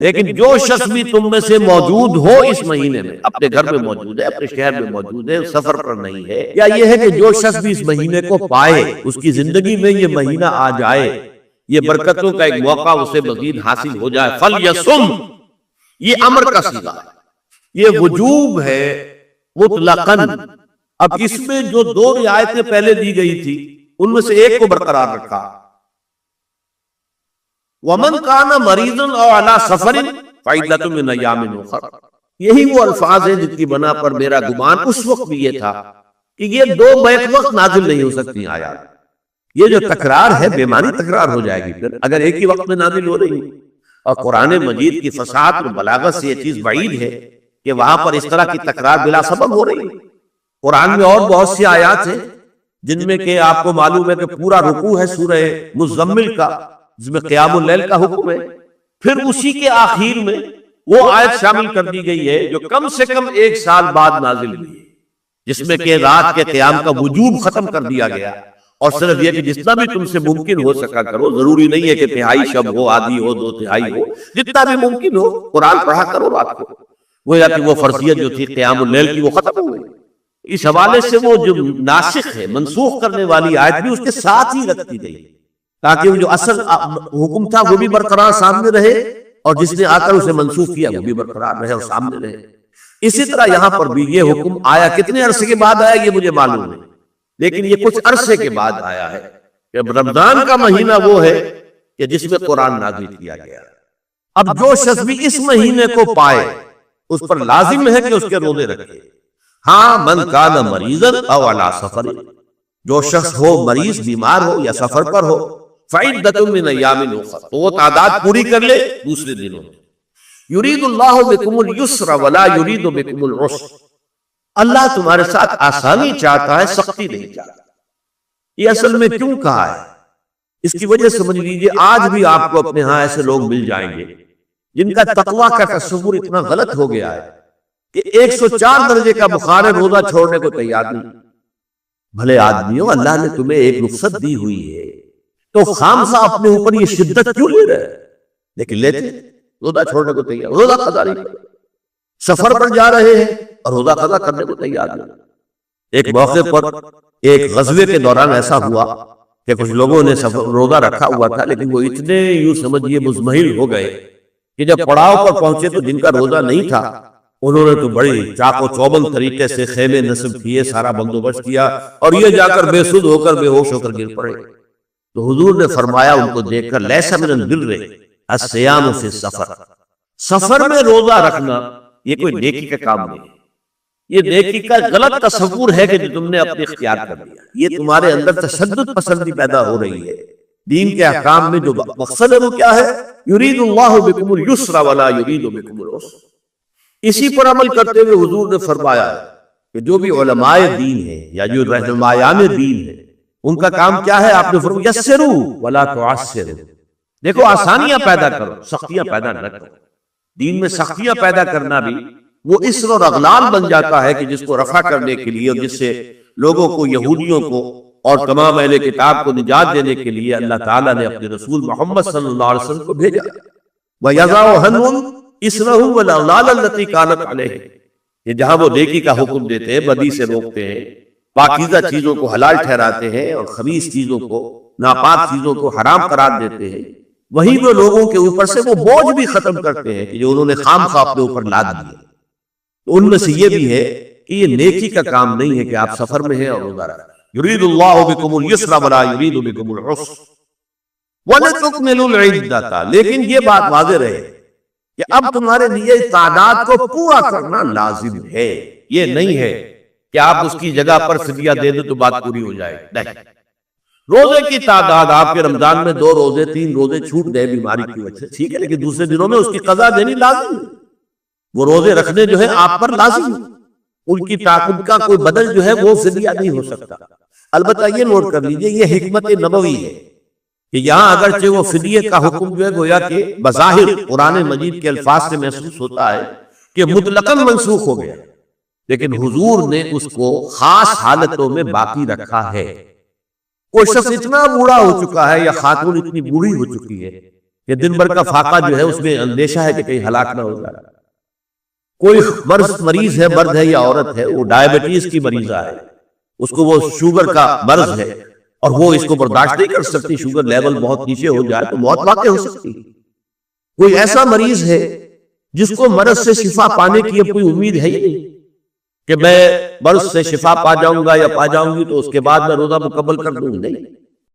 لیکن جو شخص بھی تم میں سے موجود ہو اس مہینے میں، اپنے گھر میں موجود ہے، اپنے شہر میں موجود ہے، سفر پر نہیں ہے، یا یہ ہے کہ جو شخص بھی اس مہینے کو پائے، اس کی زندگی میں یہ مہینہ آ جائے، یہ برکتوں کا ایک موقع اسے مزید حاصل ہو جائے، فَلْيَصُمْ، یہ امر کا صیغہ ہے، یہ وجوب ہے مطلقاً۔ اب اس میں جو دو رعایتیں پہلے دی گئی تھی ان میں سے ایک کو برقرار رکھا، وَمَنْ كَانَ مَرِيضًا أَوْ عَلَى سَفَرٍ فَعِدَّةٌ مِّنْ أَيَّامٍ أُخَرَ، یہی وہ الفاظ ہیں جن کی بنا پر میرا گمان اس وقت بھی یہ تھا کہ یہ دو بیک وقت نازل نہیں ہو سکتی آیات، یہ جو تکرار ہے بے معنی تکرار ہو جائے گی پھر اگر ایک ہی وقت میں نازل ہو رہی ہے۔ اور قرآن مجید کی فصاحت اور بلاغت سے یہ چیز بعید ہے کہ وہاں پر اس طرح کی تکرار بلا سبب ہو رہی ہے۔ قرآن میں اور بہت سی آیات ہیں جن میں کہ آپ کو معلوم ہے کہ پورا رکوع ہے سورہ مزمل کا، جس میں قیام اللیل کا حکم ہے، پھر اسی کے آخر میں وہ آیت شامل کر دی گئی ہے جو کم سے کم 1 سال بعد نازل ہوئی ہے، جس میں کہ رات کے قیام کا وجوب ختم کر دیا گیا، اور صرف یہ کہ جتنا بھی تم سے ممکن ہو سکا کرو، ضروری نہیں ہے کہ تہائی شب ہو، آدھی ہو، 2 تہائی ہو، جتنا بھی ممکن ہو قرآن پڑھا کرو رات کو، گویا کہ وہ فرضیت جو تھی قیام اللیل کی وہ ختم ہو گئی۔ اس حوالے سے وہ جو ناسخ ہے، منسوخ کرنے والی آیت بھی اس کے ساتھ ہی رکھ دی گئی تاکہ وہ جو اصل حکم تھا وہ بھی برقرار سامنے رہے، اور جس نے آ کر اسے منسوخ کیا وہ بھی برقرار رہے اور سامنے رہے۔ اسی طرح یہاں پر بھی یہ حکم آیا، کتنے عرصے کے بعد آیا یہ مجھے معلوم نہیں، لیکن یہ کچھ عرصے کے بعد آیا ہے کہ رمضان کا مہینہ وہ ہے کہ جس میں قرآن نازل کیا گیا۔ اب جو شخص بھی اس مہینے کو پائے اس پر لازم ہے کہ اس کے روزے رکھے۔ ہاں، من کان مریضا او علی سفر، جو شخص ہو مریض، بیمار ہو یا سفر پر ہو، فعدۃ من ایام اخر، تو وہ تعداد پوری کر لے دوسرے دنوں میں۔ یرید اللہ بکم الیسر ولا یرید بکم العسر، اللہ تمہارے ساتھ آسانی چاہتا ہے، سختی نہیں چاہتا۔ یہ اصل میں کیوں کہا ہے؟ اس کی وجہ سمجھ لیجئے، آج بھی آپ کو اپنے ہاں ایسے لوگ مل جائیں گے جن کا تقویٰ کا تصور اتنا غلط ہو گیا ہے کہ 104 درجے کا بخار ہے، روزہ چھوڑنے کو تیار نہیں۔ بھلے آدمیوں، اللہ نے تمہیں ایک رخصت دی ہوئی ہے تو خامخواہ اپنے اوپر یہ شدت کیوں لے رہے ہیں؟ لیکن لیتے روزہ چھوڑنے کو تیار، روزہ قضا نہیں کرتے، سفر پر جا رہے ہیں اور روزہ قضا کرنے کو تیار نہیں۔ ایک موقع پر ایک غزوے کے دوران ایسا ہوا کہ کچھ لوگوں نے روزہ رکھا ہوا تھا، لیکن وہ اتنے یوں سمجھیے مزمحل ہو گئے کہ جب پڑاؤ پر پہنچے تو جن کا روزہ نہیں تھا انہوں نے تو بڑی چاق و چوبند طریقے سے خیمے نصب کیے، سارا بندوبست کیا، اور یہ جا کر بے سود ہو کر بے ہوش ہو کر گر پڑے۔ تو حضور نے فرمایا ان کو دیکھ کر، لیس من البر الصیام فی السفر، سفر میں روزہ رکھنا یہ کوئی نیکی کا کام نہیں، یہ نیکی کا غلط تصور ہے کہ جو تم نے اپنے اختیار کر لیا، یہ تمہارے اندر تشدد پسندی پیدا ہو رہی ہے۔ دین کے احکام میں جو مقصد ہے وہ کیا ہے؟ یرید اللہ بکم الیسر ولا یرید بکم العسر۔ اسی پر عمل کرتے ہوئے حضور نے فرمایا کہ جو بھی علماء دین ہیں یا جو رہنمایان دین ہیں ان کا کام کیا ہے؟ آپ نے فرمایا یسروا ولا تعسروا، دیکھو آسانیاں پیدا کرو، سختیاں پیدا نہ کرو۔ دین میں سختیاں پیدا کرنا بھی وہ اسر اور اغلال بن جاتا ہے کہ جس کو رفع کرنے کے لیے اور جس سے لوگوں کو، یہودیوں کو اور تمام اہل کتاب کو نجات دینے کے لیے اللہ تعالیٰ نے اپنے رسول محمد صلی اللہ علیہ وسلم کو بھیجا۔ وَيَضَعُ عَنْهُمْ إِصْرَهُمْ وَالْأَغْلَالَ الَّتِي كَانَتْ عَلَيْهِمْ، یہ جہاں وہ نیکی کا حکم دیتے ہیں، بدی سے روکتے ہیں، پاکیزہ چیزوں کو حلال ٹھہراتے ہیں اور خبیث چیزوں کو، ناپاک چیزوں کو حرام قرار دیتے ہیں، وہی وہ لوگوں کے اوپر سے وہ بوجھ بھی ختم کرتے ہیں کہ جو انہوں نے خام خواہ اپنے اوپر لاد دیے۔ تو ان میں سے یہ بھی ہے کہ یہ نیکی کا کام نہیں ہے کہ آپ سفر میں ہیں اور روزہ رکھیں۔ یرید اللہ بکم الیسر ولا یرید بکم العسر وَلِتُكْمِلُوا الْعِدَّةَ، لیکن یہ بات واضح رہے کہ اب تمہارے لیے تعداد کو پورا کرنا لازم ہے، یہ نہیں ہے کہ آپ اس کی جگہ پر فدیہ دے دیں تو بات پوری ہو جائے، نہیں۔ روزے کی تعداد آپ کے رمضان میں 2 روزے 3 روزے چھوٹ گئے بیماری کی وجہ سے، ٹھیک ہے، لیکن دوسرے دنوں میں اس کی قضا دینی لازم ہے۔ وہ روزے رکھنے جو ہے آپ پر لازم ہے، ان کی تعاقب کا کوئی بدل جو ہے وہ فدیہ نہیں ہو سکتا۔ البتہ یہ نوٹ کر لیجئے، یہ حکمت نبوی ہے کہ یہاں اگرچہ وہ فدیے کا حکم جو ہے گویا کہ بظاہر قرآن مجید کے الفاظ سے محسوس ہوتا ہے کہ مطلقاً منسوخ ہو گیا، لیکن حضور نے اس کو خاص حالتوں میں باقی رکھا ہے۔ کوئی شخص اتنا بوڑھا ہو چکا ہے یا خاتون اتنی بوڑھی ہو چکی ہے کہ دن بھر کا فاقہ جو ہے اس میں اندیشہ ہے کہ کہیں ہلاک نہ ہو جائے. کوئی مریض ہے، مرد ہے یا عورت ہے، وہ ڈائبٹیز کی مریضہ ہے، اس کو وہ شوگر کا مرض ہے اور وہ اس کو برداشت نہیں کر سکتی، شوگر لیول بہت نیچے ہو جائے تو موت واقع ہو سکتی. کوئی ایسا مریض ہے جس کو مرض سے شفا پانے کی اب کوئی امید ہے ہی نہیں کہ میں مرض سے شفا پا جاؤں گا یا پا جاؤں گی تو اس کے بعد میں روزہ مکمل کر دوں، نہیں.